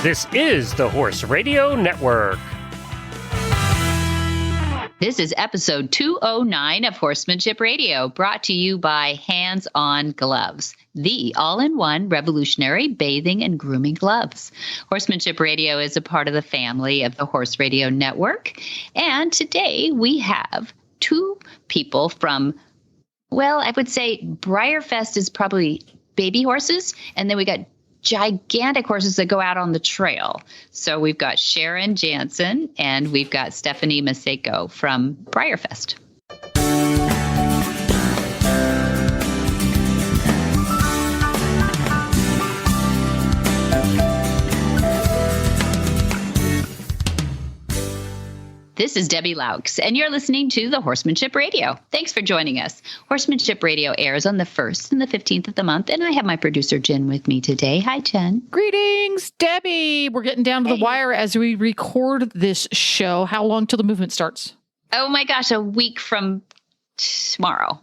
This is the Horse Radio Network. This is episode 209 of Horsemanship Radio, brought to you by Hands On Gloves, the all-in-one revolutionary bathing and grooming gloves. Horsemanship Radio is a part of the family of the Horse Radio Network. And today we have two people from, well, I would say Breyerfest is probably baby horses, and then we got gigantic horses that go out on the trail. So we've got Sharon Jantzen and we've got Stephanie Macejko from Breyerfest. This is Debbie Laux, and you're listening to the Horsemanship Radio. Thanks for joining us. Horsemanship Radio airs on the 1st and the 15th of the month, and I have my producer, Jen, with me today. Hi, Jen. Greetings, Debbie. We're getting down to the wire as we record this show. How long till the movement starts? Oh, my gosh, a week from tomorrow.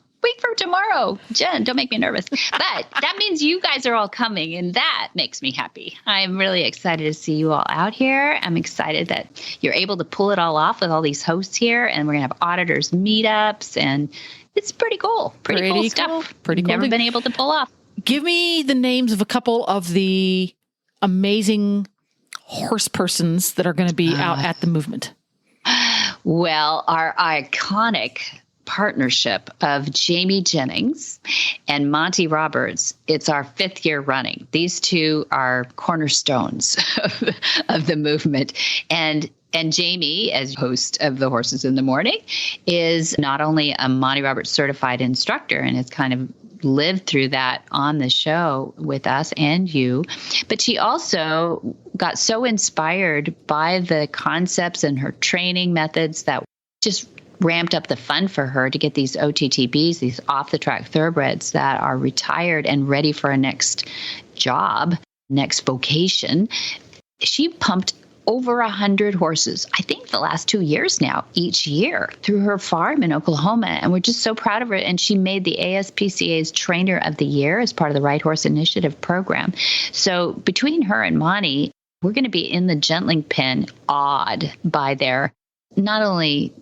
Jen, don't make me nervous. But that means you guys are all coming, and that makes me happy. I'm really excited to see you all out here. I'm excited that you're able to pull it all off with all these hosts here, and we're going to have auditors meetups, and it's pretty cool. Pretty cool stuff. Pretty cool. Never been able to pull off. Give me the names of a couple of the amazing horse persons that are going to be out at the movement. Well, our iconic partnership of Jamie Jennings and Monty Roberts. It's our 5th year running. These two are cornerstones of the movement. And Jamie, as host of the Horses in the Morning, is not only a Monty Roberts certified instructor and has kind of lived through that on the show with us and you, but she also got so inspired by the concepts and her training methods that just ramped up the fun for her to get these OTTBs, these off-the-track thoroughbreds that are retired and ready for a next job, next vocation. She pumped over 100 horses, I think the last 2 years now, each year through her farm in Oklahoma. And we're just so proud of her. And she made the ASPCA's Trainer of the Year as part of the Right Horse Initiative program. So between her and Monty, we're going to be in the gentling pen, awed by their not only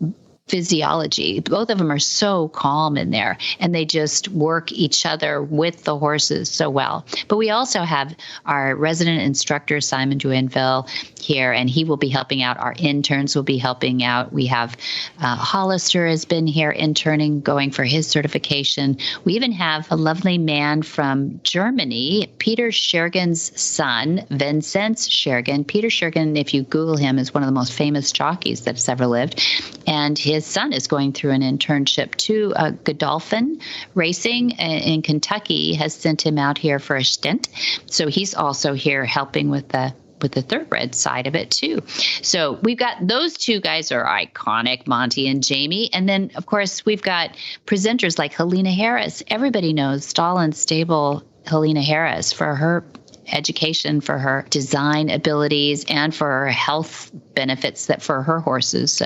physiology. Both of them are so calm in there, and they just work each other with the horses so well. But we also have our resident instructor, Simon Duanville, here, and he will be helping out. Our interns will be helping out. We have Hollister has been here interning, going for his certification. We even have a lovely man from Germany, Peter Schergen's son, Vinzenz Schergen. Peter Schergen, if you Google him, is one of the most famous jockeys that's ever lived. And his son is going through an internship to Godolphin Racing in Kentucky, has sent him out here for a stint. So he's also here helping with the thoroughbred side of it too. So we've got those two guys are iconic, Monty and Jamie. And then, of course, we've got presenters like Helena Harris. Everybody knows Stall and Stable Helena Harris for her education, for her design abilities, and for her health benefits that for her horses.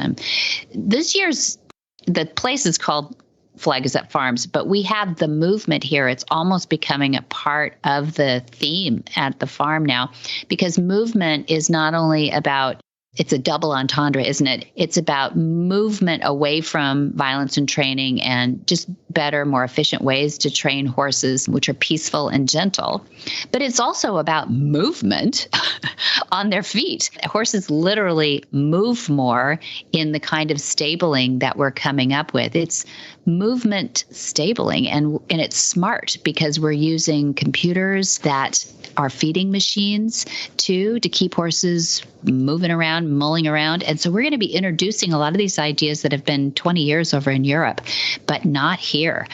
This year's, the place is called Flag is Up Farms, but we have the movement here. It's almost becoming a part of the theme at the farm now, because movement is not only about, it's a double entendre, isn't it? It's about movement away from violence and training and just better, more efficient ways to train horses, which are peaceful and gentle. But it's also about movement on their feet. Horses literally move more in the kind of stabling that we're coming up with. It's movement stabling, and it's smart because we're using computers that are feeding machines to keep horses moving around, mulling around. And so we're going to be introducing a lot of these ideas that have been 20 years over in Europe, but not here.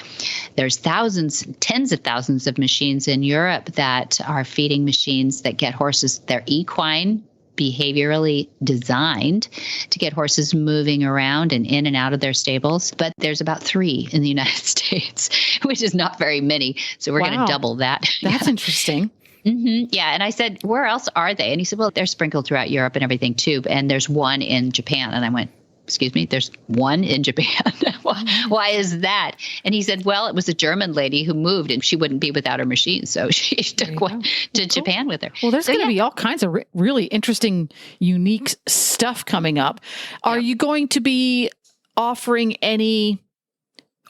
There's thousands, tens of thousands of machines in Europe that are feeding machines that get horses, they're equine, behaviorally designed to get horses moving around and in and out of their stables. But there's about 3 in the United States, which is not very many. So we're going to double that. That's interesting. Mm-hmm. Yeah. And I said, where else are they? And he said, well, they're sprinkled throughout Europe and everything too. And there's one in Japan. And I went, there's one in Japan. Why is that? And he said, well, it was a German lady who moved and she wouldn't be without her machine. So she took one to Japan with her. Well, there's going to be all kinds of really interesting, unique stuff coming up. Are you going to be offering any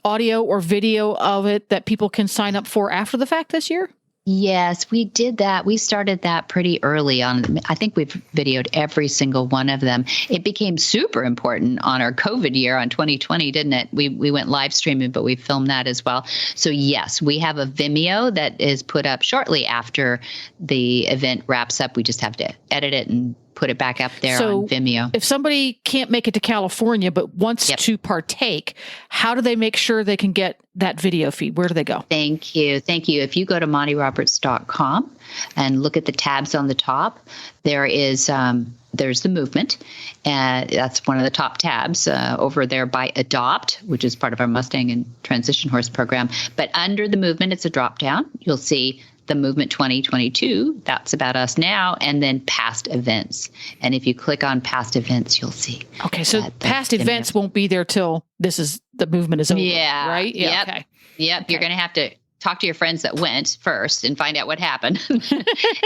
audio or video of it that people can sign up for after the fact this year? Yes, we did that. We started that pretty early on. I think we've videoed every single one of them. It became super important on our COVID year on 2020, didn't it? We went live streaming, but we filmed that as well. So yes, we have a Vimeo that is put up shortly after the event wraps up. We just have to edit it and put it back up there on Vimeo. If somebody can't make it to California but wants to partake, how do they make sure they can get that video feed? Where do they go? Thank you. If you go to montyroberts.com and look at the tabs on the top, there's the movement. And that's one of the top tabs over there by Adopt, which is part of our Mustang and Transition Horse program. But under the movement, it's a drop down. You'll see the Movement 2022, that's about us now, and then past events. And if you click on past events, you'll see. Okay, so past events won't be there till the movement is over, right? Yeah. Yep. Okay. Yep. You're going to have to talk to your friends that went first and find out what happened.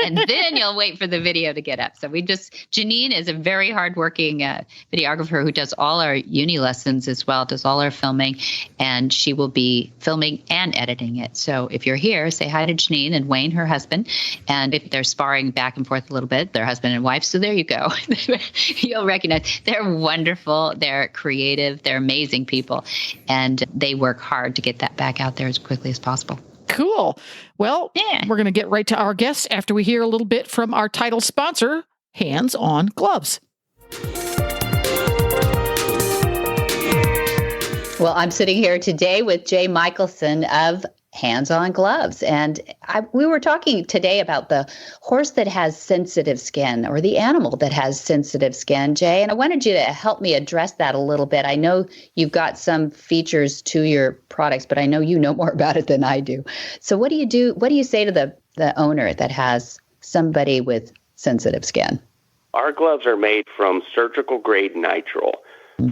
And then you'll wait for the video to get up. So Janine is a very hardworking videographer who does all our uni lessons as well, does all our filming, and she will be filming and editing it. So if you're here, say hi to Janine and Wayne, her husband. And if they're sparring back and forth a little bit, they're husband and wife. So there you go. You'll recognize they're wonderful. They're creative. They're amazing people. And they work hard to get that back out there as quickly as possible. Cool. Well, we're going to get right to our guests after we hear a little bit from our title sponsor, Hands On Gloves. Well, I'm sitting here today with Jay Michelson of Hands On Gloves. And we were talking today about the horse that has sensitive skin, or the animal that has sensitive skin, Jay. And I wanted you to help me address that a little bit. I know you've got some features to your products, but I know you know more about it than I do. So what do you do? What do you say to the owner that has somebody with sensitive skin? Our gloves are made from surgical grade nitrile.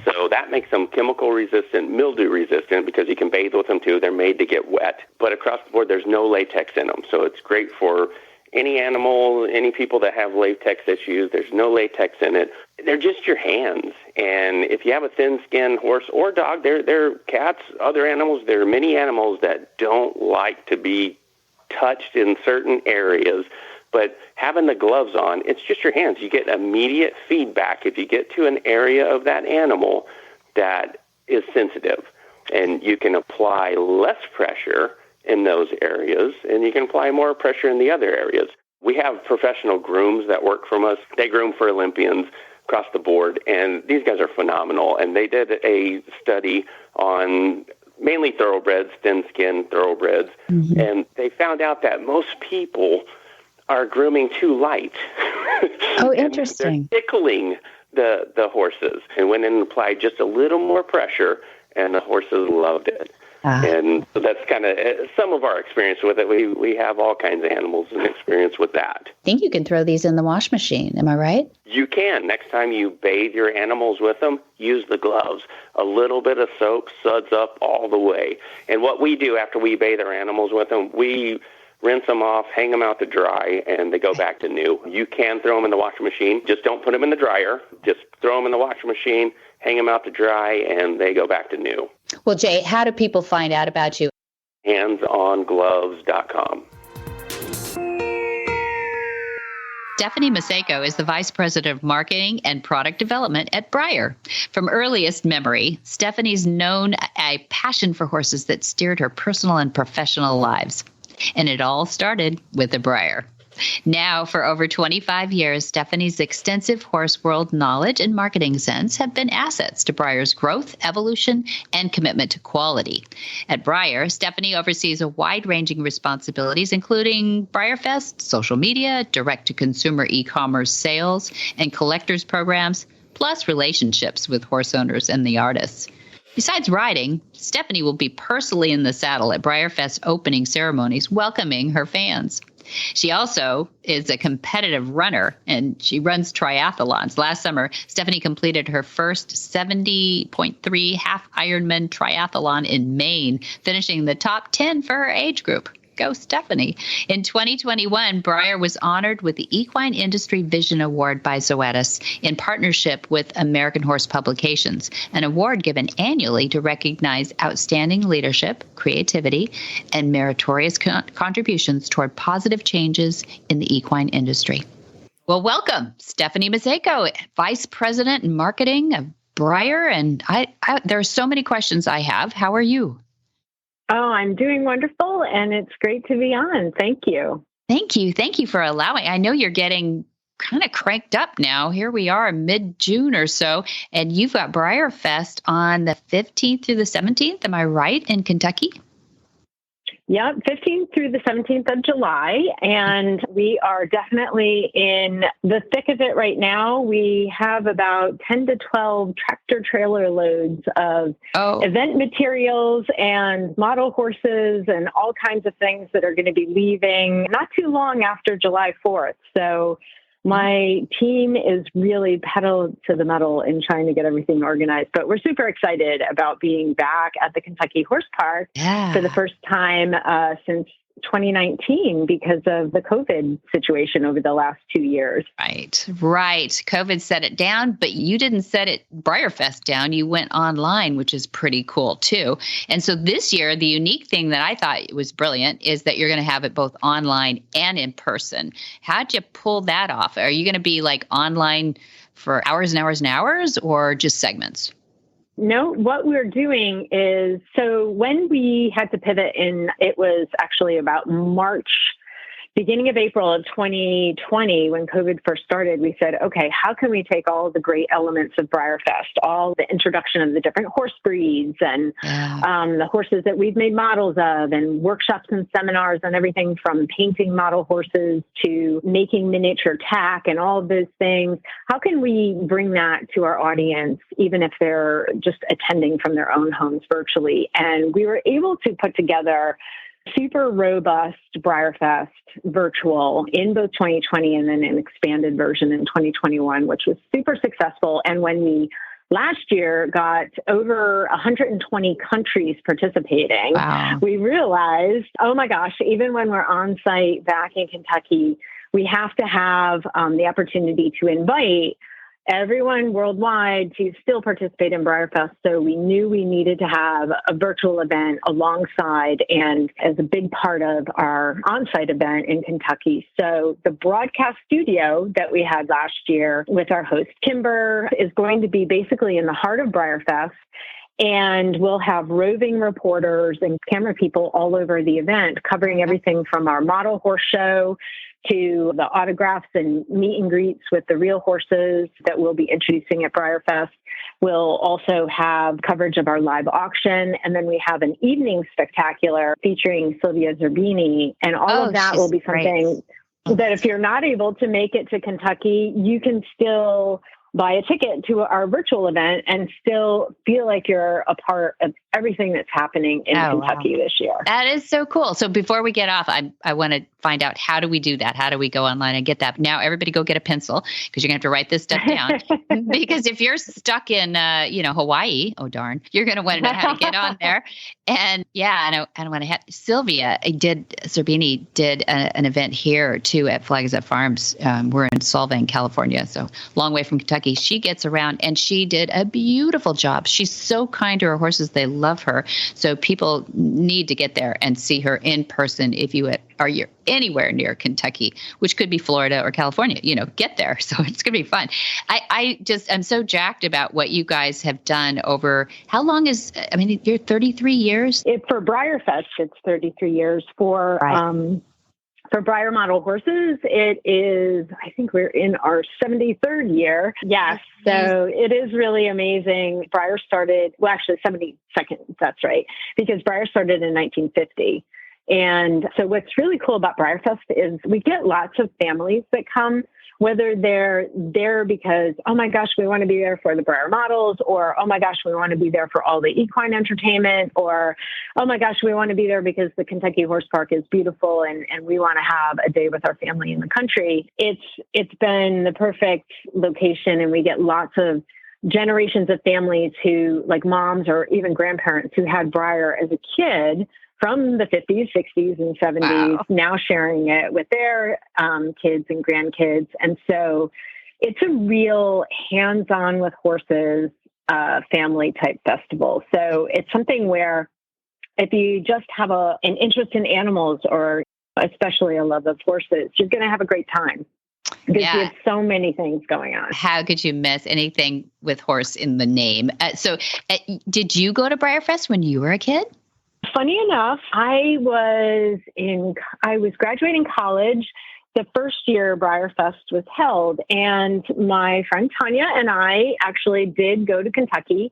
So that makes them chemical resistant, mildew resistant, because you can bathe with them too. They're made to get wet. But across the board, there's no latex in them. So it's great for any animal, any people that have latex issues. There's no latex in it. They're just your hands. And if you have a thin-skinned horse or dog, they're cats, other animals. There are many animals that don't like to be touched in certain areas. But having the gloves on, it's just your hands. You get immediate feedback if you get to an area of that animal that is sensitive. And you can apply less pressure in those areas, and you can apply more pressure in the other areas. We have professional grooms that work from us. They groom for Olympians across the board, and these guys are phenomenal. And they did a study on mainly thoroughbreds, thin-skinned thoroughbreds, and they found out that most people are grooming too light. Oh, interesting. They're tickling the horses, and went in and applied just a little more pressure, and the horses loved it. And so that's kind of some of our experience with it. We have all kinds of animals and experience with that. I think you can throw these in the wash machine. Am I right? You can. Next time you bathe your animals with them, use the gloves. A little bit of soap suds up all the way. And what we do after we bathe our animals with them, we rinse them off, hang them out to dry, and they go back to new. You can throw them in the washing machine. Just don't put them in the dryer. Just throw them in the washing machine, hang them out to dry, and they go back to new. Well, Jay, how do people find out about you? handsongloves.com. Stephanie Macejko is the Vice President of Marketing and Product Development at Breyer. From earliest memory, Stephanie's known a passion for horses that steered her personal and professional lives. And it all started with the Breyer. Now, for over 25 years, Stephanie's extensive horse world knowledge and marketing sense have been assets to Breyer's growth, evolution, and commitment to quality. At Breyer, Stephanie oversees a wide-ranging responsibilities, including Breyerfest, social media, direct-to-consumer e-commerce sales, and collectors programs, plus relationships with horse owners and the artists. Besides riding, Stephanie will be personally in the saddle at Breyerfest opening ceremonies, welcoming her fans. She also is a competitive runner, and she runs triathlons. Last summer, Stephanie completed her first 70.3 half Ironman triathlon in Maine, finishing the top 10 for her age group. Go, Stephanie. In 2021, Breyer was honored with the Equine Industry Vision Award by Zoetis in partnership with American Horse Publications, an award given annually to recognize outstanding leadership, creativity, and meritorious contributions toward positive changes in the equine industry. Well, welcome, Stephanie Macejko, Vice President in Marketing of Breyer. And there are so many questions I have. How are you? Oh, I'm doing wonderful, and it's great to be on. Thank you. Thank you. Thank you for allowing. I know you're getting kind of cranked up now. Here we are mid-June or so, and you've got Breyerfest on the 15th through the 17th. Am I right, in Kentucky? Yep, 15th through the 17th of July, and we are definitely in the thick of it right now. We have about 10 to 12 tractor trailer loads of event materials and model horses and all kinds of things that are going to be leaving not too long after July 4th. So my team is really pedal to the metal in trying to get everything organized, but we're super excited about being back at the Kentucky Horse Park for the first time since 2019 because of the COVID situation over the last 2 years. Right. COVID set it down, but you didn't set it Breyerfest down. You went online, which is pretty cool too. And so this year, the unique thing that I thought was brilliant is that you're going to have it both online and in person. How'd you pull that off? Are you going to be like online for hours and hours and hours, or just segments? No, what we're doing is, so when we had to pivot it was actually about March, beginning of April of 2020, when COVID first started, we said, okay, how can we take all the great elements of Breyerfest, all the introduction of the different horse breeds and the horses that we've made models of, and workshops and seminars on everything from painting model horses to making miniature tack and all of those things. How can we bring that to our audience, even if they're just attending from their own homes virtually? And we were able to put together super robust Breyerfest virtual in both 2020 and then an expanded version in 2021, which was super successful. And when we last year got over 120 countries participating, we realized, oh my gosh, even when we're on site back in Kentucky, we have to have the opportunity to invite everyone worldwide to still participate in Breyerfest. So we knew we needed to have a virtual event alongside and as a big part of our on-site event in Kentucky. So the broadcast studio that we had last year with our host, Kimber, is going to be basically in the heart of Breyerfest. And we'll have roving reporters and camera people all over the event, covering everything from our model horse show to the autographs and meet and greets with the real horses that we'll be introducing at Breyerfest. We'll also have coverage of our live auction. And then we have an evening spectacular featuring Sylvia Zerbini. And all of that will be something that if you're not able to make it to Kentucky, you can still buy a ticket to our virtual event and still feel like you're a part of everything that's happening in Kentucky this year. That is so cool. So before we get off, I want to find out, how do we do that? How do we go online and get that? Now, everybody go get a pencil, because you're going to have to write this stuff down. Because if you're stuck in, Hawaii, oh darn, you're going to want to know how to get on there. And I don't want to have Sylvia Zerbini did an event here too at Flagstaff Farms. We're in Solvang, California, so long way from Kentucky. She gets around, and she did a beautiful job. She's so kind to her horses. They love her. So people need to get there and see her in person if you're anywhere near Kentucky, which could be Florida or California. Get there. So it's going to be fun. I'm so jacked about what you guys have done over, how long you're 33 years? For Breyerfest, it's 33 years. For Breyer model horses, it is, I think we're in our 73rd year. Yes. So it is really amazing. Breyer started, 72nd, that's right, because Breyer started in 1950. And so what's really cool about Breyerfest is we get lots of families that come. whether they're there because, oh my gosh, we want to be there for the Breyer models, or, oh my gosh, we want to be there for all the equine entertainment, or, oh my gosh, we want to be there because the Kentucky Horse Park is beautiful and we want to have a day with our family in the country. It's been the perfect location, and we get lots of generations of families who, like moms or even grandparents who had Breyer as a kid from the 50s, 60s, and 70s, now sharing it with their kids and grandkids. And so it's a real hands-on with horses family type festival. So it's something where if you just have an interest in animals, or especially a love of horses, you're going to have a great time. Because you have so many things going on. How could you miss anything with horse in the name? So did you go to Breyerfest when you were a kid? Funny enough, I was graduating college the first year Breyerfest was held. And my friend Tanya and I actually did go to Kentucky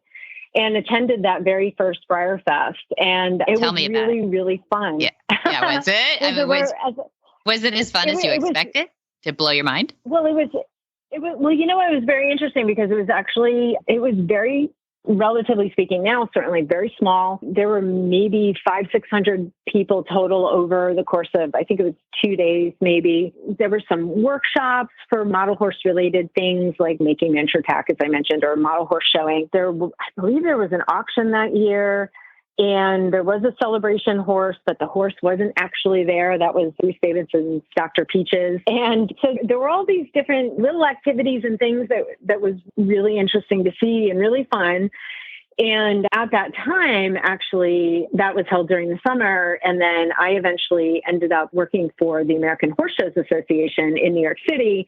and attended that very first Breyerfest. And it was really, really fun. Yeah, was it? Was it as fun as you expected? Did it blow your mind? Well, it was, it was very interesting because it was very, relatively speaking now, certainly very small. There were maybe 500-600 people total over the course of, I think it was 2 days, maybe. There were some workshops for model horse related things like making miniature tack, as I mentioned, or model horse showing. I believe there was an auction that year. And there was a celebration horse, but the horse wasn't actually there. That was Bruce Davidson's Dr. Peaches. And so there were all these different little activities and things that was really interesting to see and really fun. And at that time, actually, that was held during the summer. And then I eventually ended up working for the American Horse Shows Association in New York City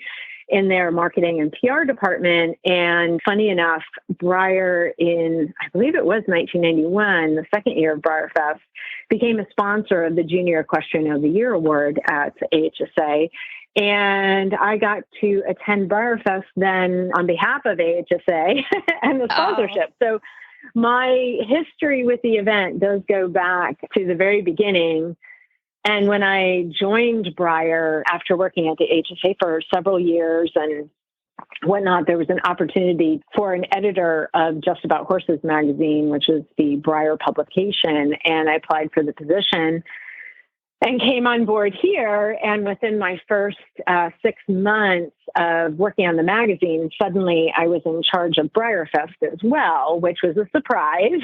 in their marketing and PR department. And funny enough, Breyer I believe it was 1991, the second year of Breyerfest, became a sponsor of the Junior Equestrian of the Year Award at AHSA. And I got to attend Breyerfest then on behalf of AHSA and the sponsorship. So my history with the event does go back to the very beginning. And when I joined Breyer after working at the HSA for several years and whatnot, there was an opportunity for an editor of Just About Horses magazine, which is the Breyer publication. And I applied for the position and came on board here. And within my first 6 months of working on the magazine, suddenly I was in charge of Breyerfest as well, which was a surprise.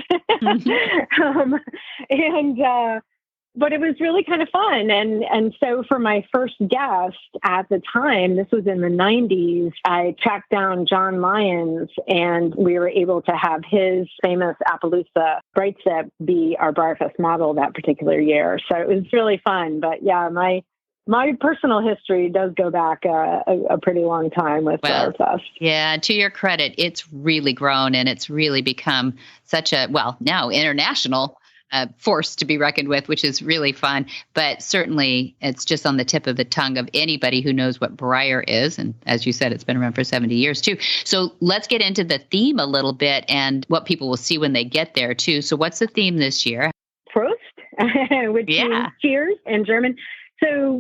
But it was really kind of fun. And so for my first guest at the time, this was in the 90s, I tracked down John Lyons, and we were able to have his famous Appaloosa Brightsip be our Breyerfest model that particular year. So it was really fun. But yeah, my personal history does go back a pretty long time with Breyerfest. Yeah, to your credit, it's really grown, and it's really become such a, now international force to be reckoned with, which is really fun. But certainly it's just on the tip of the tongue of anybody who knows what Breyer is. And as you said, it's been around for 70 years too. So let's get into the theme a little bit and what people will see when they get there too. So what's the theme this year? Prost, which means cheers in German. So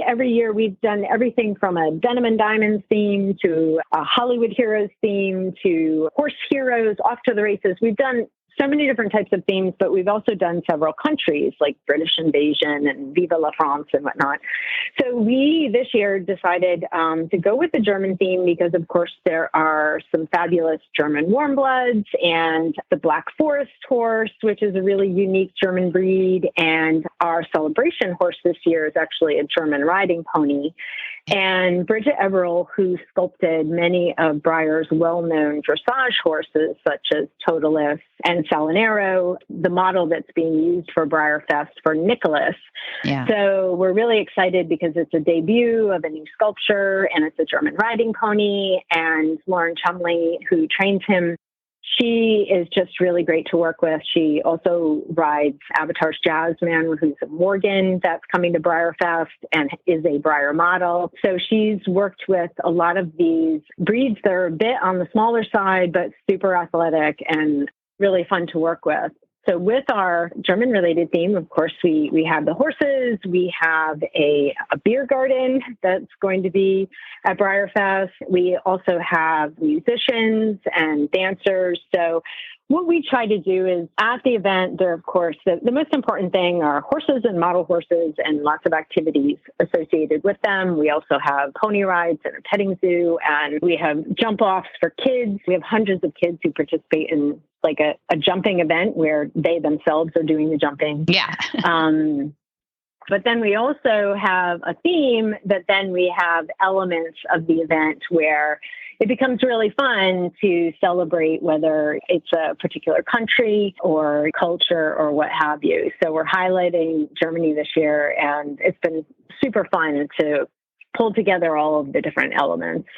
every year we've done everything from a Denim and Diamonds theme to a Hollywood Heroes theme to Horse Heroes, Off to the Races. We've done so many different types of themes, but we've also done several countries like British Invasion and Viva la France and whatnot. So we this year decided to go with the German theme because, of course, there are some fabulous German warm bloods and the Black Forest horse, which is a really unique German breed. And our celebration horse this year is actually a German riding pony. And Bridget Everell, who sculpted many of Breyer's well-known dressage horses, such as Totalis and Salinero, the model that's being used for Breyerfest for Nicholas. Yeah. So we're really excited because it's a debut of a new sculpture, and it's a German riding pony. And Lauren Chumley, who trains him, she is just really great to work with. She also rides Avatar's Jazzman, who's a Morgan that's coming to Breyerfest and is a Breyer model. So she's worked with a lot of these breeds that are a bit on the smaller side, but super athletic and really fun to work with. So with our German-related theme, of course, we have the horses. We have a beer garden that's going to be at Breyerfest. We also have musicians and dancers. So what we try to do is at the event, there, of course, the most important thing are horses and model horses and lots of activities associated with them. We also have pony rides and a petting zoo, and we have jump offs for kids. We have hundreds of kids who participate in like a jumping event where they themselves are doing the jumping. Yeah. But then we also have a theme that then we have elements of the event where it becomes really fun to celebrate whether it's a particular country or culture or what have you. So we're highlighting Germany this year, and it's been super fun to pull together all of the different elements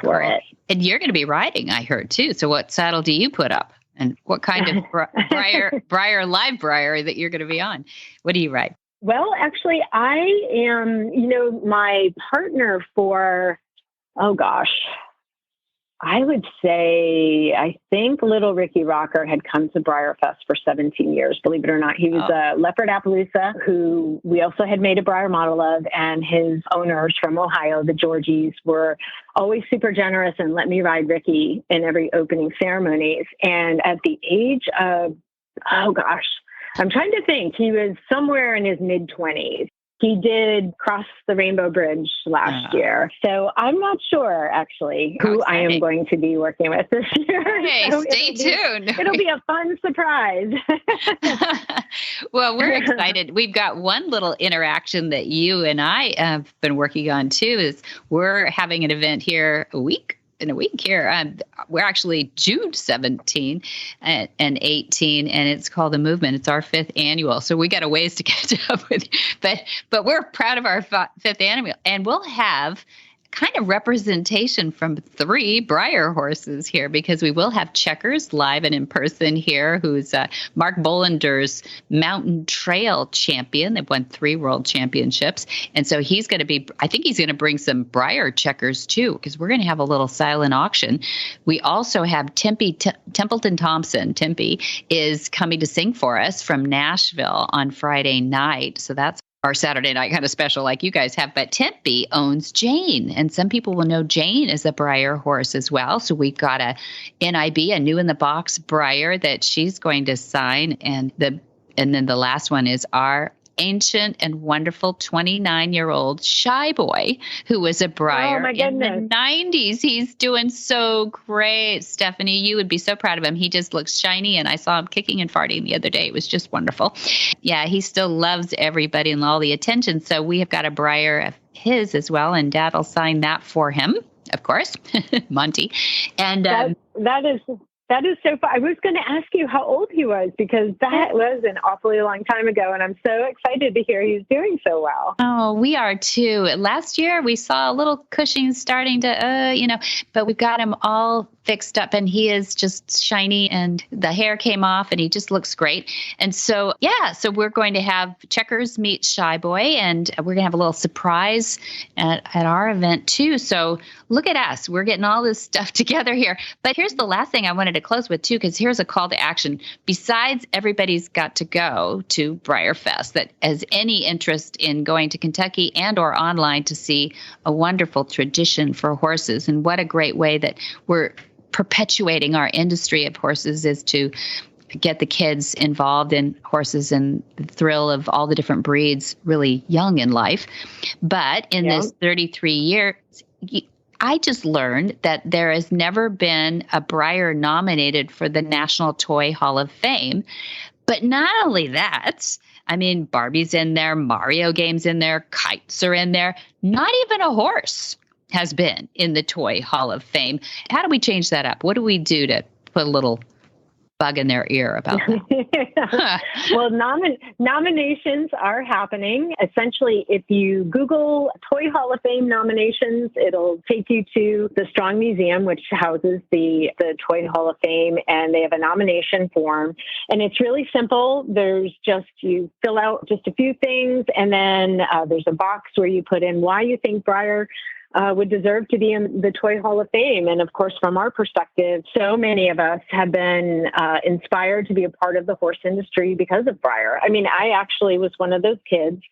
for it. And you're going to be riding, I heard, too. So what saddle do you put up? And what kind of Breyer live Breyer that you're going to be on? What do you ride? Well, actually, I am, my partner for, I would say, I think little Ricky Rocker had come to Breyerfest for 17 years, believe it or not. He was a Leopard Appaloosa, who we also had made a Breyer model of, and his owners from Ohio, the Georgies, were always super generous and let me ride Ricky in every opening ceremonies. And at the age of, I'm trying to think, he was somewhere in his mid-20s. He did cross the Rainbow Bridge last year. So I'm not sure, actually, who I am going to be working with this year. Hey, so stay tuned. It'll be a fun surprise. Well, we're excited. We've got one little interaction that you and I have been working on, too, is we're having an event here in a week here. We're actually June 17 and 18, and it's called The Movement. It's our 5th annual. So we got a ways to catch up with, but we're proud of our 5th annual, and we'll have kind of representation from 3 Breyer horses here, because we will have Checkers live and in person here, who's Mark Bollander's mountain trail champion. They've won 3 world championships. And so he's going to be, I think he's going to bring some Breyer checkers too, because we're going to have a little silent auction. We also have Templeton Thompson. Timpy is coming to sing for us from Nashville on Friday night. So that's our Saturday night kind of special like you guys have. But Tempe owns Jane, and some people will know Jane as a Breyer horse as well. So we've got a NIB, a new in the box Breyer that she's going to sign. And then the last one is our ancient and wonderful 29-year-old Shy Boy, who was a Breyer in the 90s. He's doing so great. Stephanie, you would be so proud of him. He just looks shiny, and I saw him kicking and farting the other day. It was just wonderful. Yeah, he still loves everybody and all the attention. So we have got a Breyer of his as well, and Dad will sign that for him, of course, Monty. And that is so fun. I was going to ask you how old he was, because that was an awfully long time ago, and I'm so excited to hear he's doing so well. Oh, we are too. Last year, we saw a little Cushing starting to, but we've got him all fixed up, and he is just shiny, and the hair came off, and he just looks great. And so, so we're going to have Checkers meet Shy Boy, and we're going to have a little surprise at our event too. So look at us. We're getting all this stuff together here. But here's the last thing I wanted to close with too, because here's a call to action. Besides, everybody's got to go to Breyerfest that has any interest in going to Kentucky and or online to see a wonderful tradition for horses. And what a great way that we're perpetuating our industry of horses is to get the kids involved in horses and the thrill of all the different breeds really young in life. But in this 33 years, I just learned that there has never been a Breyer nominated for the National Toy Hall of Fame. But not only that, I mean, Barbie's in there, Mario games in there, kites are in there. Not even a horse has been in the Toy Hall of Fame. How do we change that up? What do we do to put a little bug in their ear about that? Well, nominations are happening. Essentially, if you Google Toy Hall of Fame nominations, it'll take you to the Strong Museum, which houses the Toy Hall of Fame, and they have a nomination form. And it's really simple. You fill out just a few things, and then there's a box where you put in why you think Breyer would deserve to be in the Toy Hall of Fame. And of course, from our perspective, so many of us have been inspired to be a part of the horse industry because of Breyer. I mean, I actually was one of those kids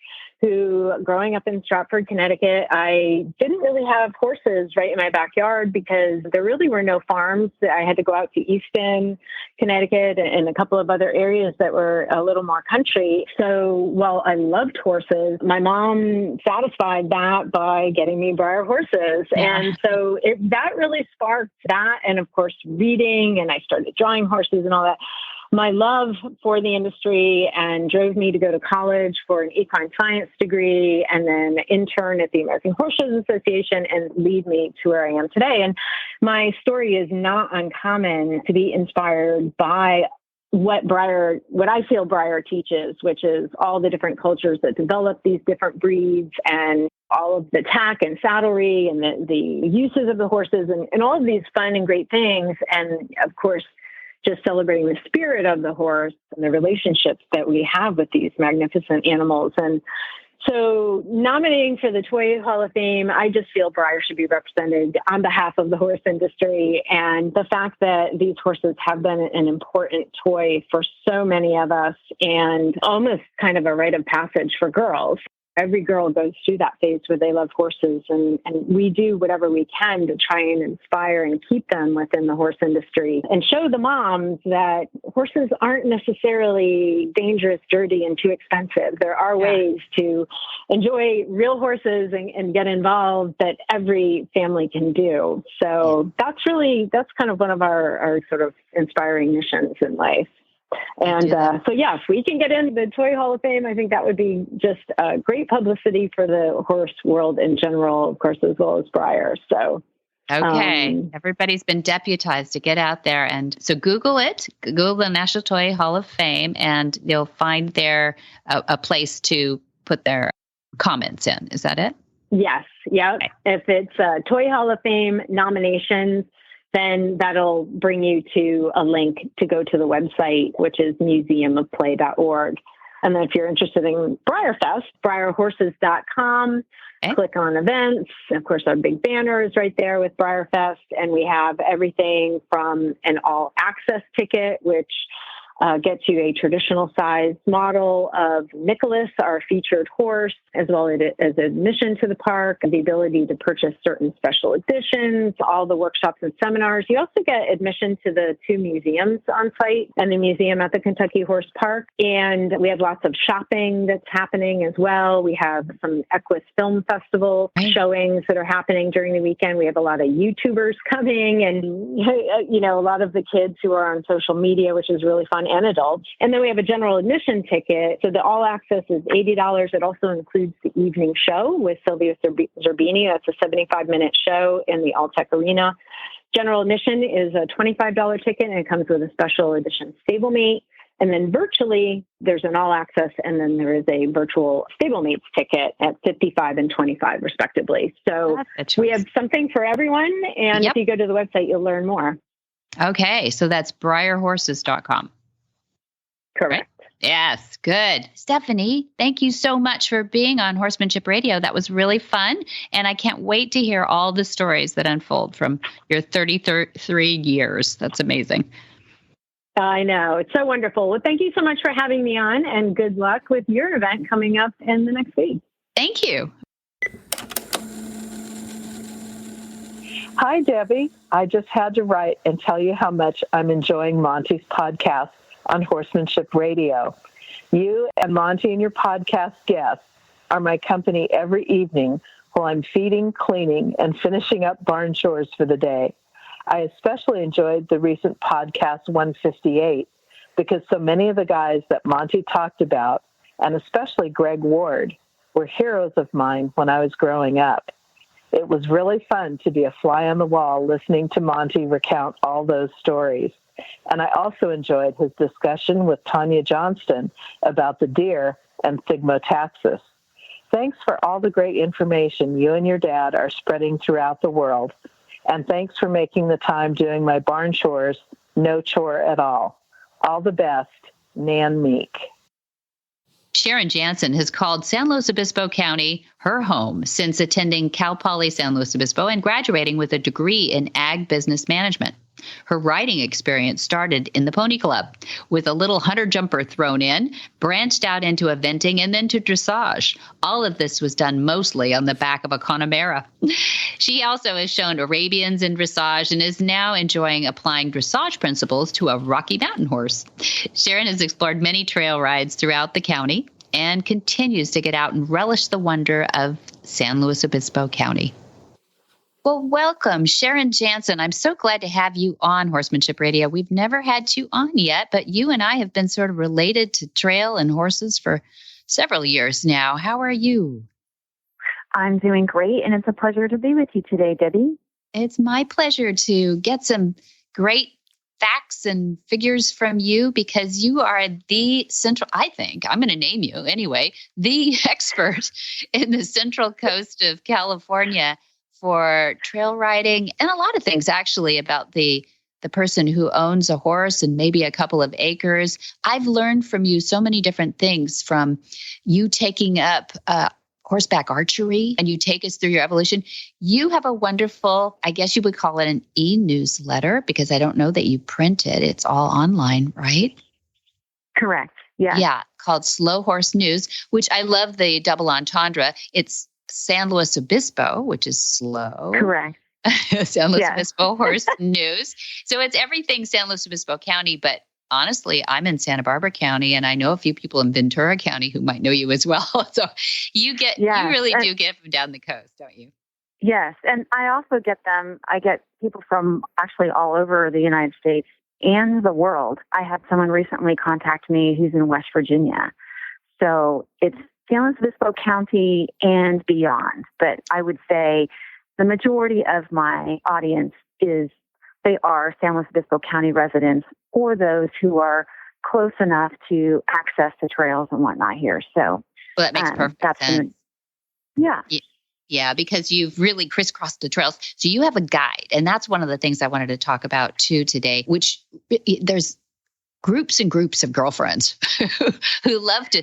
who, growing up in Stratford, Connecticut, I didn't really have horses right in my backyard because there really were no farms. I had to go out to Easton, Connecticut, and a couple of other areas that were a little more country. So while I loved horses, my mom satisfied that by getting me Breyer horses. Yeah. And so that really sparked that. And of course, reading, and I started drawing horses and all that. My love for the industry and drove me to go to college for an equine science degree and then intern at the American Horses Association and lead me to where I am today. And my story is not uncommon to be inspired by what I feel Breyer teaches, which is all the different cultures that develop these different breeds and all of the tack and saddlery and the uses of the horses and all of these fun and great things. And of course, just celebrating the spirit of the horse and the relationships that we have with these magnificent animals. And so nominating for the Toy Hall of Fame, I just feel Breyer should be represented on behalf of the horse industry. And the fact that these horses have been an important toy for so many of us and almost kind of a rite of passage for girls. Every girl goes through that phase where they love horses, and we do whatever we can to try and inspire and keep them within the horse industry and show the moms that horses aren't necessarily dangerous, dirty, and too expensive. There are ways to enjoy real horses and get involved that every family can do. So that's kind of one of our sort of inspiring missions in life. And so, if we can get into the Toy Hall of Fame, I think that would be just great publicity for the horse world in general, of course, as well as Breyer. So, okay, everybody's been deputized to get out there. And so Google it, Google the National Toy Hall of Fame, and you'll find there a place to put their comments in. Is that it? Yes. Yeah. Okay. If it's Toy Hall of Fame nominations, then that'll bring you to a link to go to the website, which is museumofplay.org. And then if you're interested in Breyerfest, BreyerHorses.com, click on events. Of course, our big banner is right there with Breyerfest. And we have everything from an all-access ticket, which gets you a traditional size model of Nicholas, our featured horse, as well as admission to the park, the ability to purchase certain special editions, all the workshops and seminars. You also get admission to the 2 museums on site and the museum at the Kentucky Horse Park. And we have lots of shopping that's happening as well. We have some Equus Film Festival showings that are happening during the weekend. We have a lot of YouTubers coming and, a lot of the kids who are on social media, which is really fun, and adults. And then we have a general admission ticket. So the all access is $80. It also includes the evening show with Sylvia Zerbini. That's a 75-minute show in the Alltech Arena. General admission is a $25 ticket, and it comes with a special edition stablemate. And then virtually, there's an all access, and then there is a virtual stablemates ticket at $55 and $25, respectively. So we have something for everyone. And if you go to the website, you'll learn more. Okay. So that's BreyerHorses.com. Correct. Right? Yes. Good. Stephanie, thank you so much for being on Horsemanship Radio. That was really fun. And I can't wait to hear all the stories that unfold from your 33 years. That's amazing. I know. It's so wonderful. Well, thank you so much for having me on, and good luck with your event coming up in the next week. Thank you. Hi, Debbie. I just had to write and tell you how much I'm enjoying Monty's podcast on Horsemanship Radio. You and Monty and your podcast guests are my company every evening while I'm feeding, cleaning, and finishing up barn chores for the day. I especially enjoyed the recent podcast 158 because so many of the guys that Monty talked about, and especially Greg Ward, were heroes of mine when I was growing up. It was really fun to be a fly on the wall listening to Monty recount all those stories. And I also enjoyed his discussion with Tanya Johnston about the deer and Thigmotaxis. Thanks for all the great information you and your dad are spreading throughout the world. And thanks for making the time doing my barn chores no chore at all. All the best, Nan Meek. Sharon Jantzen has called San Luis Obispo County her home since attending Cal Poly San Luis Obispo and graduating with a degree in ag business management. Her riding experience started in the Pony Club with a little hunter jumper thrown in, branched out into eventing, and then to dressage. All of this was done mostly on the back of a Connemara. She also has shown Arabians in dressage and is now enjoying applying dressage principles to a Rocky Mountain horse. Sharon has explored many trail rides throughout the county and continues to get out and relish the wonder of San Luis Obispo County. Well, welcome, Sharon Jantzen. I'm so glad to have you on Horsemanship Radio. We've never had you on yet, but you and I have been sort of related to trail and horses for several years now. How are you? I'm doing great, and it's a pleasure to be with you today, Debbie. It's my pleasure to get some great facts and figures from you because you are the central, I think, I'm going to name you anyway, the expert in the Central Coast of California for trail riding and a lot of things actually about the person who owns a horse and maybe a couple of acres. I've learned from you so many different things, from you taking up horseback archery, and you take us through your evolution. You have a wonderful, I guess you would call it an e-newsletter, because I don't know that you print it. It's all online, right? Correct. Yeah. Yeah, called Slow Horse News, which I love the double entendre. It's San Luis Obispo, which is slow. Correct. San Luis Obispo Horse News. So it's everything San Luis Obispo County, but honestly, I'm in Santa Barbara County, and I know a few people in Ventura County who might know you as well. So you really do get them down the coast, don't you? Yes. And I also get people from actually all over the United States and the world. I had someone recently contact me who's in West Virginia. So it's San Luis Obispo County and beyond. But I would say the majority of my audience they are San Luis Obispo County residents, or those who are close enough to access the trails and whatnot here. So that makes perfect sense. Yeah, because you've really crisscrossed the trails. So you have a guide, and that's one of the things I wanted to talk about too today, which there's groups and groups of girlfriends who love to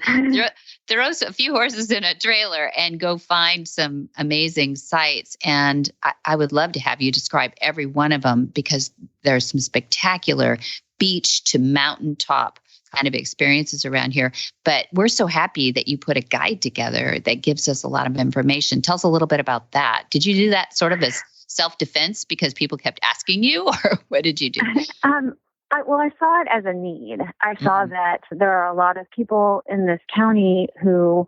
throw a few horses in a trailer and go find some amazing sites. And I would love to have you describe every one of them, because there's some spectacular beach to mountaintop kind of experiences around here. But we're so happy that you put a guide together that gives us a lot of information. Tell us a little bit about that. Did you do that sort of as self-defense because people kept asking you, or what did you do? I saw it as a need. I saw that there are a lot of people in this county who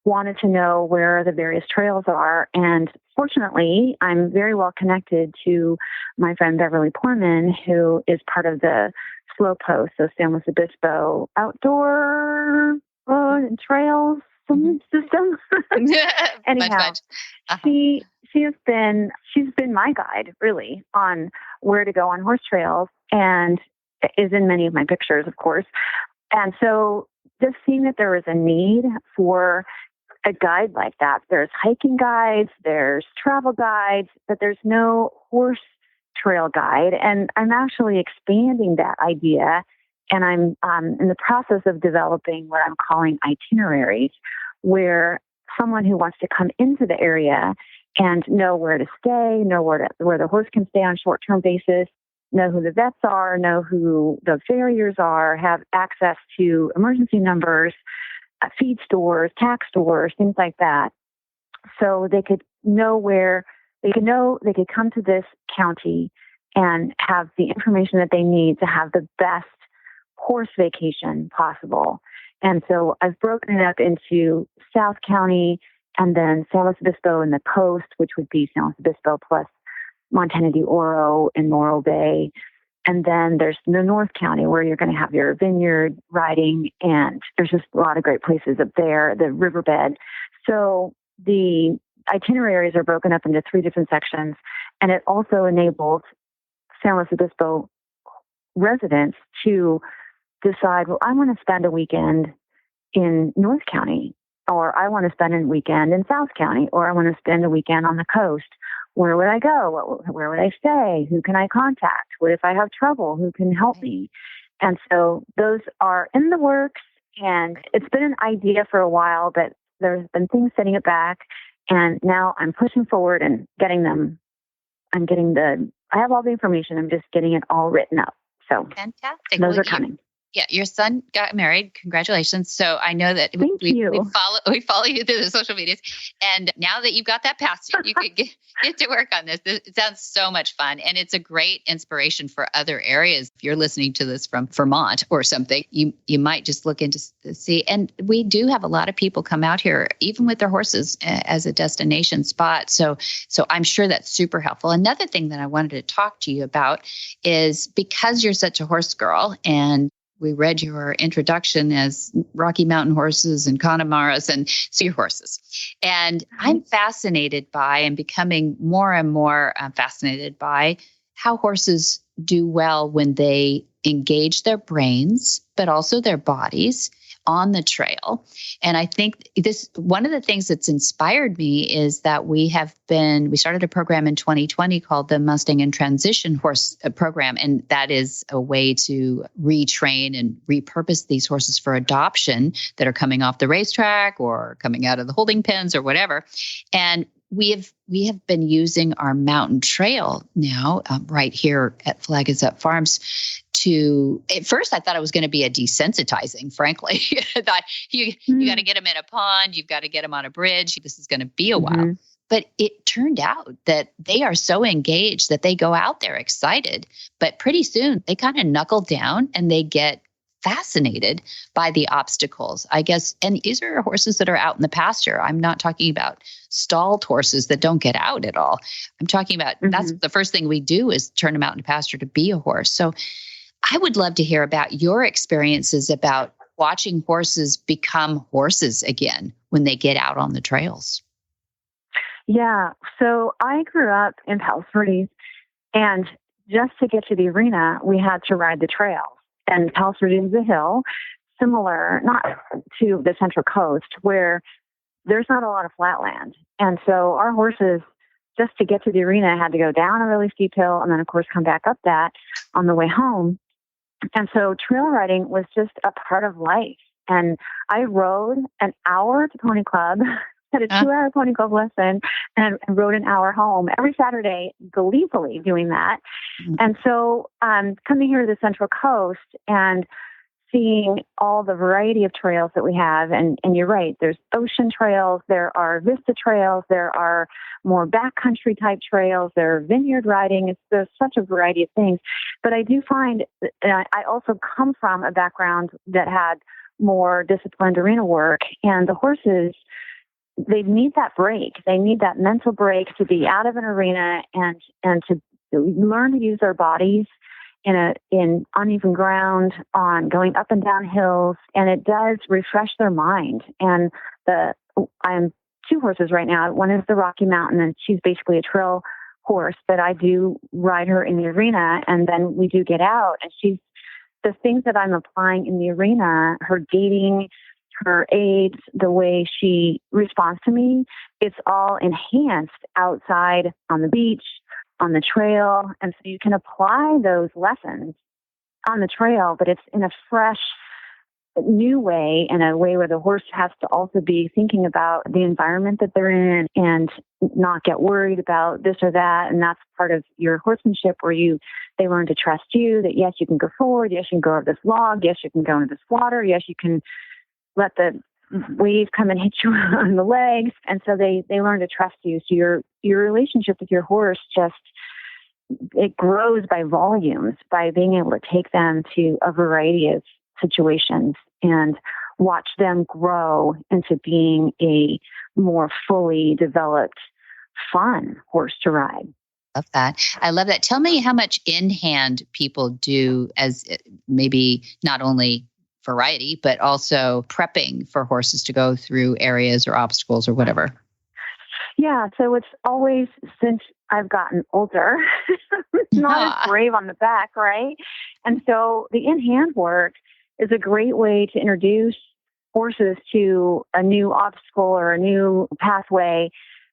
wanted to know where the various trails are. And fortunately, I'm very well connected to my friend Beverly Poorman, who is part of the Slow Post, so San Luis Obispo Outdoor Trails System. Anyhow, she's been my guide really on where to go on horse trails, and is in many of my pictures, of course. And so just seeing that there was a need for a guide like that. There's hiking guides, there's travel guides, but there's no horse trail guide. And I'm actually expanding that idea. And I'm in the process of developing what I'm calling itineraries, where someone who wants to come into the area and know where to stay, know where the horse can stay on short-term basis, know who the vets are, know who the farriers are, have access to emergency numbers, feed stores, tax stores, things like that. So they could know they could come to this county and have the information that they need to have the best horse vacation possible. And so I've broken it up into South County and then San Luis Obispo and the coast, which would be San Luis Obispo plus Montana de Oro and Morro Bay. And then there's the North County, where you're going to have your vineyard riding, and there's just a lot of great places up there, the riverbed. So the itineraries are broken up into 3 different sections, and it also enables San Luis Obispo residents to decide, well, I want to spend a weekend in North County, or I want to spend a weekend in South County, or I want to spend a weekend on the coast. Where would I go? Where would I stay? Who can I contact? What if I have trouble? Who can help me? And so those are in the works, And it's been an idea for a while, but there's been things setting it back. And now I'm pushing forward and getting them. I have all the information. I'm just getting it all written up. So fantastic. Those are coming. Yeah, your son got married. Congratulations. So I know that we follow you through the social medias. And now that you've got that past you can get to work on this. It sounds so much fun. And it's a great inspiration for other areas. If you're listening to this from Vermont or something, you might just look into see. And we do have a lot of people come out here, even with their horses, as a destination spot. So I'm sure that's super helpful. Another thing that I wanted to talk to you about is because you're such a horse girl, and we read your introduction as Rocky Mountain horses and Connemaras and steer horses. And I'm fascinated by and becoming more and more fascinated by how horses do well when they engage their brains, but also their bodies on the trail. And I think one of the things that's inspired me is that we started a program in 2020 called the Mustang in Transition Horse Program. And that is a way to retrain and repurpose these horses for adoption that are coming off the racetrack or coming out of the holding pens or whatever. And we have been using our mountain trail now right here at Flag Is Up Farms at first I thought it was going to be a desensitizing, frankly. I thought you got to get them in a pond. You've got to get them on a bridge. This is going to be a while. But it turned out that they are so engaged that they go out there excited. But pretty soon they kind of knuckle down and they get fascinated by the obstacles, I guess. And these are horses that are out in the pasture. I'm not talking about stalled horses that don't get out at all. I'm talking about that's the first thing we do is turn them out in the pasture to be a horse. So I would love to hear about your experiences about watching horses become horses again when they get out on the trails. Yeah. So I grew up in Palos Verdes, and just to get to the arena, we had to ride the trails. And Palos Verdes is a hill, similar, not to the Central Coast, where there's not a lot of flat land. And so our horses, just to get to the arena, had to go down a really steep hill and then, of course, come back up that on the way home. And so trail riding was just a part of life. And I rode an hour to Pony Club, had a 2-hour Pony Club lesson, and rode an hour home every Saturday, gleefully doing that. And so coming here to the Central Coast and seeing all the variety of trails that we have, and you're right, there's ocean trails, there are vista trails, there are more backcountry type trails, there are vineyard riding. There's such a variety of things. But I do find, I also come from a background that had more disciplined arena work, and the horses, they need that break. They need that mental break to be out of an arena and to learn to use their bodies in uneven ground, on going up and down hills, and it does refresh their mind. And I'm 2 horses right now. One is the Rocky Mountain, and she's basically a trail horse, but I do ride her in the arena, and then we do get out. And she's the things that I'm applying in the arena, her gating, her aids, the way she responds to me, it's all enhanced outside on the beach, on the trail. And so you can apply those lessons on the trail, but it's in a fresh, new way, in a way where the horse has to also be thinking about the environment that they're in and not get worried about this or that. And that's part of your horsemanship, where they learn to trust you, that yes, you can go forward. Yes, you can go over this log. Yes, you can go into this water. Yes, you can let the wave come and hit you on the legs. And so they learn to trust you. So your relationship with your horse it grows by volumes, by being able to take them to a variety of situations and watch them grow into being a more fully developed, fun horse to ride. Love that. I love that. Tell me how much in hand people do, as maybe not only variety, but also prepping for horses to go through areas or obstacles or whatever. Yeah. So it's always, since I've gotten older, not as brave on the back, right? And so the in-hand work is a great way to introduce horses to a new obstacle or a new pathway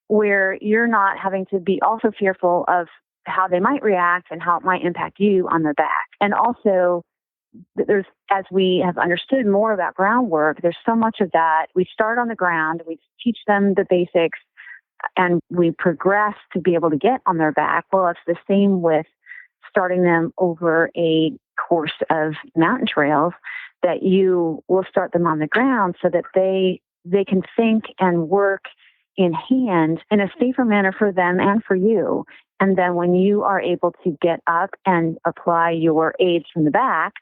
where you're not having to be also fearful of how they might react and how it might impact you on their back. And also as we have understood more about groundwork, there's so much of that. We start on the ground, we teach them the basics, and we progress to be able to get on their back. Well, it's the same with starting them over a course of mountain trails, that you will start them on the ground so that they can think and work in hand in a safer manner for them and for you. And then when you are able to get up and apply your aids from the back,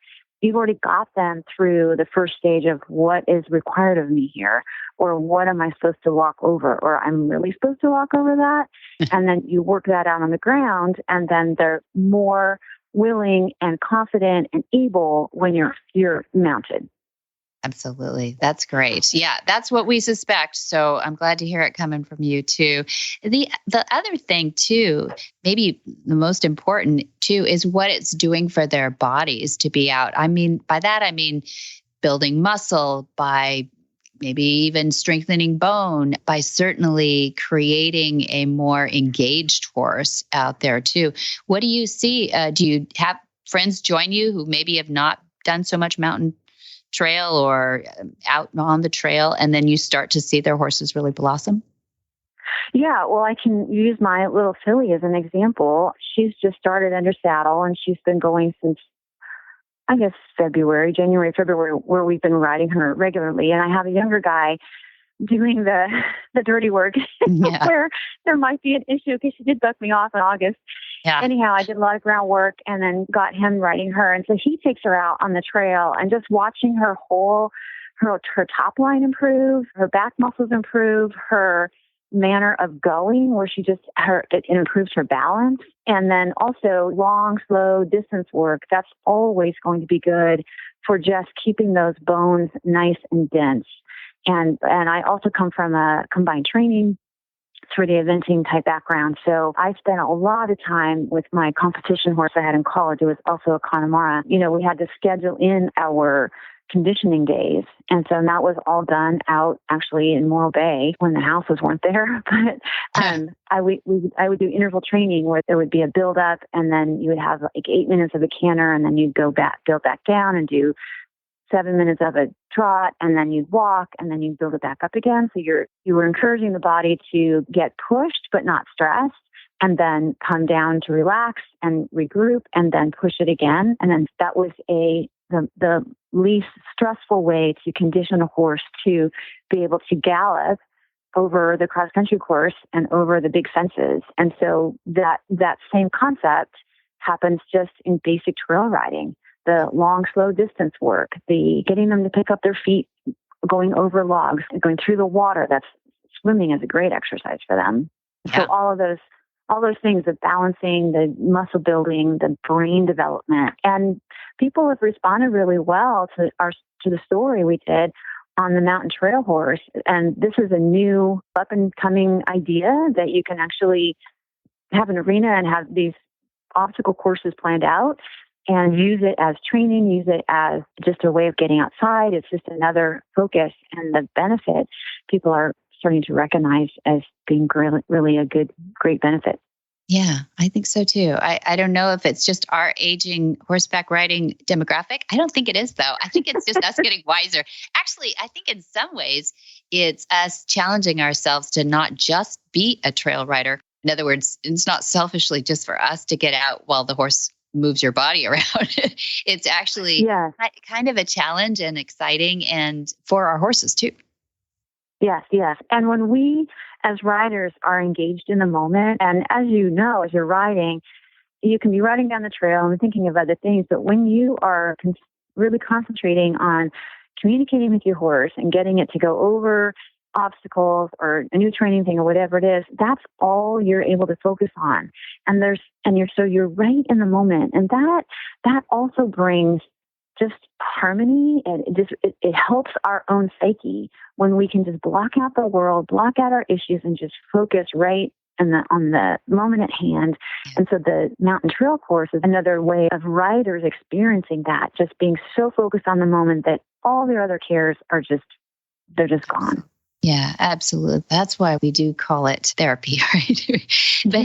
you've already got them through the first stage of what is required of me here, or what am I supposed to walk over, or I'm really supposed to walk over that. And then you work that out on the ground, and then they're more willing and confident and able when you're mounted. Absolutely. That's great. Yeah, that's what we suspect. So I'm glad to hear it coming from you too. The other thing too, maybe the most important too, is what it's doing for their bodies to be out. I mean, by that, I mean building muscle, by maybe even strengthening bone, by certainly creating a more engaged horse out there too. What do you see? Do you have friends join you who maybe have not done so much mountain trail or out on the trail, and then you start to see their horses really blossom? Yeah, well, I can use my little filly as an example. She's just started under saddle, and she's been going since, I guess, January, February, where we've been riding her regularly. And I have a younger guy doing the dirty work where there might be an issue, because she did buck me off in August. Yeah. Anyhow, I did a lot of groundwork and then got him riding her. And so he takes her out on the trail, and just watching her her top line improve, her back muscles improve, her manner of going, where it improves her balance. And then also long, slow distance work. That's always going to be good for just keeping those bones nice and dense. And I also come from a combined training 3D eventing type background. So I spent a lot of time with my competition horse I had in college. It was also a Connemara. We had to schedule in our conditioning days. And so that was all done out actually in Morro Bay when the houses weren't there. But I would do interval training where there would be a build up, and then you would have like 8 minutes of a canter, and then you'd go back down and do 7 minutes of a trot, and then you'd walk, and then you'd build it back up again. So you were encouraging the body to get pushed but not stressed, and then come down to relax and regroup, and then push it again. And then that was the least stressful way to condition a horse to be able to gallop over the cross-country course and over the big fences. And so that same concept happens just in basic trail riding. The long, slow distance work, the getting them to pick up their feet, going over logs, going through the water. That's swimming is a great exercise for them. Yeah. So all those things, the balancing, the muscle building, the brain development, and people have responded really well to the story we did on the mountain trail horse. And this is a new up and coming idea that you can actually have an arena and have these obstacle courses planned out, and use it as training, use it as just a way of getting outside. It's just another focus, and the benefit people are starting to recognize as being really a great benefit. Yeah, I think so too. I don't know if it's just our aging horseback riding demographic. I don't think it is, though. I think it's just us getting wiser. Actually, I think in some ways it's us challenging ourselves to not just be a trail rider. In other words, it's not selfishly just for us to get out while the horse moves your body around. It's actually kind of a challenge and exciting, and for our horses too. Yes. And when we as riders are engaged in the moment, and as you know, as you're riding, you can be riding down the trail and thinking of other things, but when you are really concentrating on communicating with your horse and getting it to go over obstacles or a new training thing or whatever it is, that's all you're able to focus on. You're right in the moment. And that also brings just harmony, and it helps our own psyche when we can just block out the world, block out our issues, and just focus right on the moment at hand. And so the mountain trail course is another way of riders experiencing that, just being so focused on the moment that all their other cares are just gone. Yeah, absolutely. That's why we do call it therapy, right? But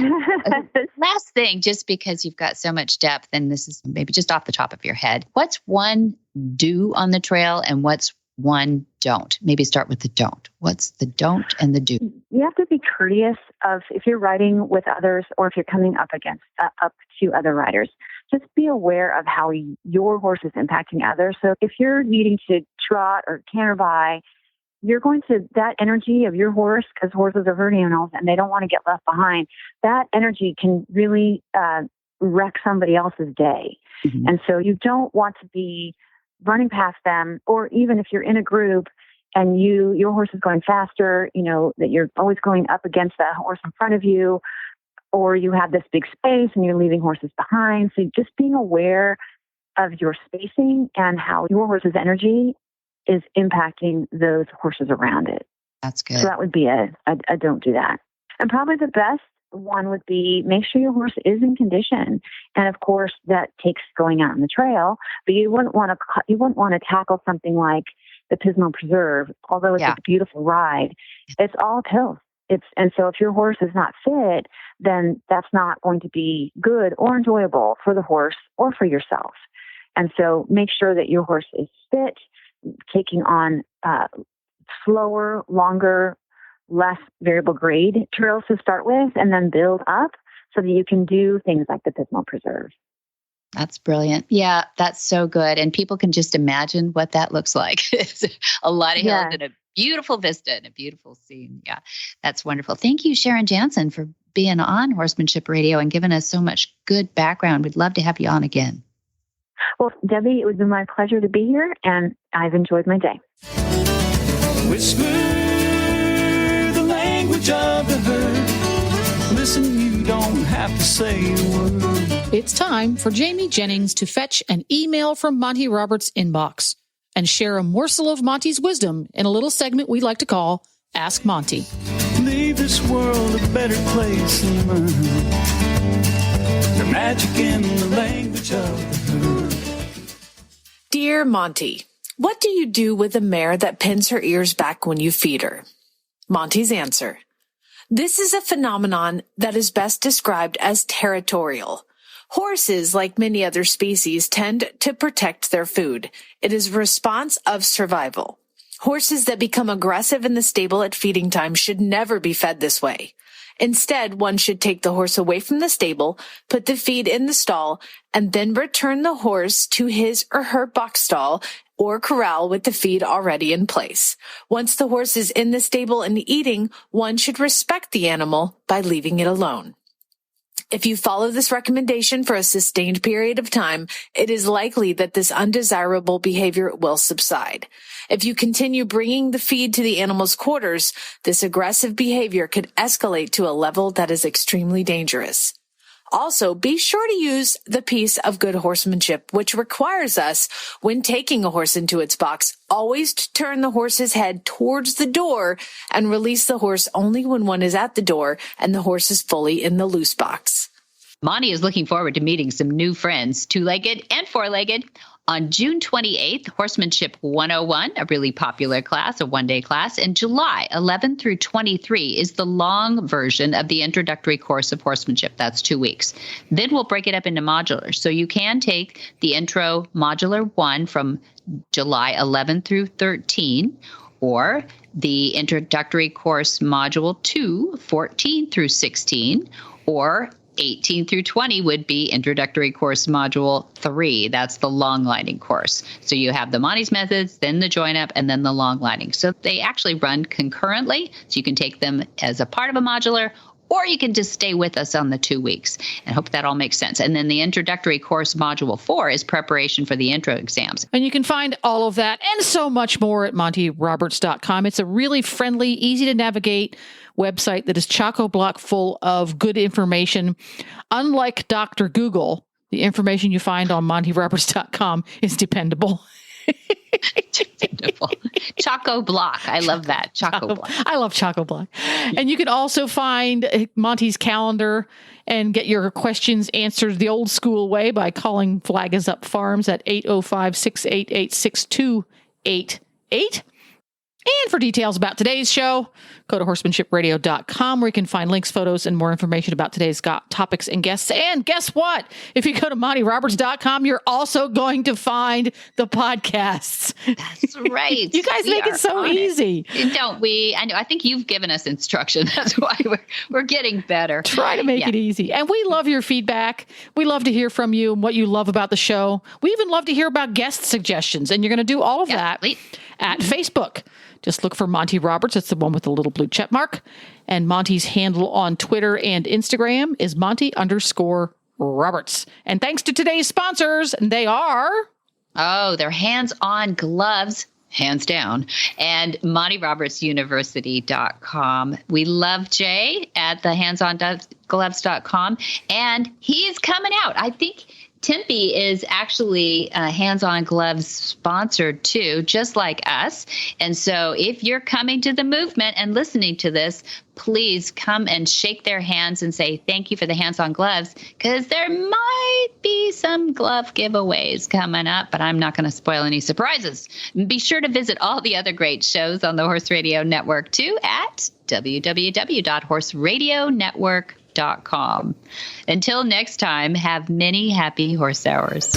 last thing, just because you've got so much depth, and this is maybe just off the top of your head, what's one do on the trail and what's one don't? Maybe start with the don't. What's the don't and the do? You have to be courteous of if you're riding with others or if you're coming up to other riders. Just be aware of how your horse is impacting others. So if you're needing to trot or canter by, you're going to, that energy of your horse, because horses are herd animals and they don't want to get left behind, that energy can really wreck somebody else's day. Mm-hmm. And so you don't want to be running past them, or even if you're in a group and your horse is going faster, that you're always going up against that horse in front of you, or you have this big space and you're leaving horses behind. So just being aware of your spacing and how your horse's energy is impacting those horses around it. That's good. So that would be a don't do that. And probably the best one would be make sure your horse is in condition. And of course that takes going out on the trail, but you wouldn't want to tackle something like the Pismo Preserve, although it's a beautiful ride. It's all hills. And so if your horse is not fit, then that's not going to be good or enjoyable for the horse or for yourself. And so make sure that your horse is fit, taking on slower, longer, less variable grade trails to start with, and then build up so that you can do things like the Pismo Preserve. That's brilliant. Yeah, that's so good. And people can just imagine what that looks like. It's a lot of hills and a beautiful vista and a beautiful scene. Yeah, that's wonderful. Thank you, Sharon Jantzen, for being on Horsemanship Radio and giving us so much good background. We'd love to have you on again. Well, Debbie, it was my pleasure to be here, and I've enjoyed my day. Whisper the language of the herd. Listen, you don't have to say a word. It's time for Jamie Jennings to fetch an email from Monty Roberts' inbox and share a morsel of Monty's wisdom in a little segment we like to call Ask Monty. Leave this world a better place than mine. There's magic in the language of the herd. Dear Monty, what do you do with a mare that pins her ears back when you feed her? Monty's answer. This is a phenomenon that is best described as territorial. Horses, like many other species, tend to protect their food. It is a response of survival. Horses that become aggressive in the stable at feeding time should never be fed this way. Instead, one should take the horse away from the stable, put the feed in the stall, and then return the horse to his or her box stall or corral with the feed already in place. Once the horse is in the stable and eating, one should respect the animal by leaving it alone. If you follow this recommendation for a sustained period of time, it is likely that this undesirable behavior will subside. If you continue bringing the feed to the animal's quarters, this aggressive behavior could escalate to a level that is extremely dangerous. Also, be sure to use the piece of good horsemanship, which requires us, when taking a horse into its box, always to turn the horse's head towards the door and release the horse only when one is at the door and the horse is fully in the loose box. Monty is looking forward to meeting some new friends, two-legged and four-legged. On June 28th, Horsemanship 101, a really popular class, a one-day class, and July 11 through 23 is the long version of the introductory course of horsemanship. That's 2 weeks. Then we'll break it up into modulars. So you can take the intro modular 1 from July 11 through 13, or the introductory course module 2, 14 through 16, or 18 through 20 would be introductory course module 3. That's the long lining course. So you have the Monty's methods, then the join up, and then the long lining. So they actually run concurrently. So you can take them as a part of a modular, or you can just stay with us on the 2 weeks. And hope that all makes sense. And then the introductory course module 4 is preparation for the intro exams. And you can find all of that and so much more at montyroberts.com. It's a really friendly, easy to navigate website that is chock-a-block full of good information. Unlike Dr. Google, the information you find on montyroberts.com is dependable. Dependable. Chock-a-block. I love that. Chock-a-block. I love Chock-a-block. And you can also find Monty's calendar and get your questions answered the old school way by calling Flag Is Up Farms at 805-688-6288. And for details about today's show, go to horsemanshipradio.com where you can find links, photos, and more information about today's topics and guests. And guess what? If you go to montyroberts.com, you're also going to find the podcasts. That's right. You guys make it so easy. Don't we? I know. I think you've given us instruction. That's why we're getting better. Try to make it easy. And we love your feedback. We love to hear from you and what you love about the show. We even love to hear about guest suggestions. And you're going to do all of that at Facebook. Just look for Monty Roberts. It's the one with the little blue check mark. And Monty's handle on Twitter and Instagram is Monty_Roberts. And thanks to today's sponsors, and they are... they're Hands-On Gloves, hands down, and MontyRobertsUniversity.com. We love Jay at the handsongloves.com, and he's coming out. I think Tempe is actually Hands-On Gloves sponsored too, just like us. And so if you're coming to the movement and listening to this, please come and shake their hands and say thank you for the Hands-On Gloves, because there might be some glove giveaways coming up, but I'm not going to spoil any surprises. Be sure to visit all the other great shows on the Horse Radio Network too at www.horseradionetwork.com. Until next time, have many happy horse hours.